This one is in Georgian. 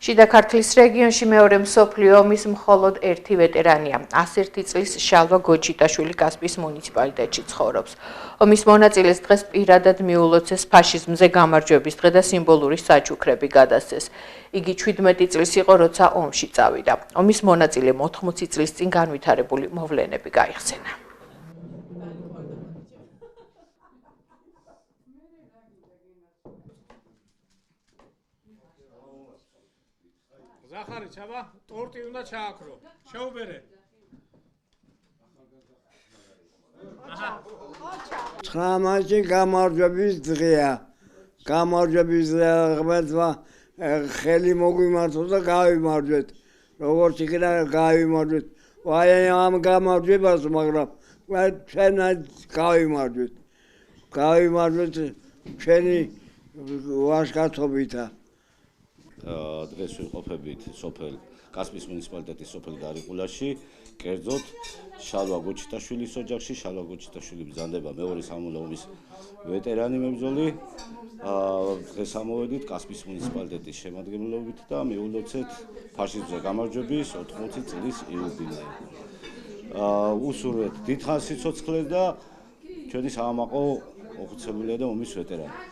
შიდა ქართლის რეგიონში მეორე მსოფლიო ომის მხოლოდ ერთი ვეტერანია. 101 წლის შალვა გოჩიტაშვილი კასპიის მუნიციპალიტეტში ცხოვრობს. ომის მონაწილეს დღეს პირადად მიულოცეს ფაშიზმზე გამარჯვების დღე და სიმბოლური საჩუქრები გადასცეს. იგი 17 წლის იყო, როცა ომში წავიდა. ომის მონაწილემ 80 წლის წინ განვითარებული მოვლენები გაიხსენა. ზახარი ჩაბა, ტორტი უნდა ჩააქრო. შეუბერე. ხამაში გამარჯვების დღეა. გამარჯვების დღეა ხელი მოგვიმართოს და გავიმარჯვეთ. როგორც იქნა გავიმარჯვეთ. ვაი ამ გამარჯვებას, მაგრამ ჩვენ გავიმარჯვეთ. გავიმარჯვეთ ჩვენი ვაჟკაცობითა. დღეს ვიმყოფებით სოფელ კასპიის მუნიციპალიტეტის სოფელ გარიყულაში, კერძოდ შალვა გოჩიტაშვილის ოჯახში. შალვა გოჩიტაშვილი ბრძანდება მეორე სამოულო ომის ვეტერანი მებრძოლი. დღეს ამოვედით კასპიის მუნიციპალიტეტის შემადგენლობით და მიულოცეთ ფაშიზმზე გამარჯვების 80 წლის იუბილეი. უსურვეთ დიდხანს სიცოცხლეს და ჩვენი საამაყო ოფიციალურია და ომის ვეტერანი.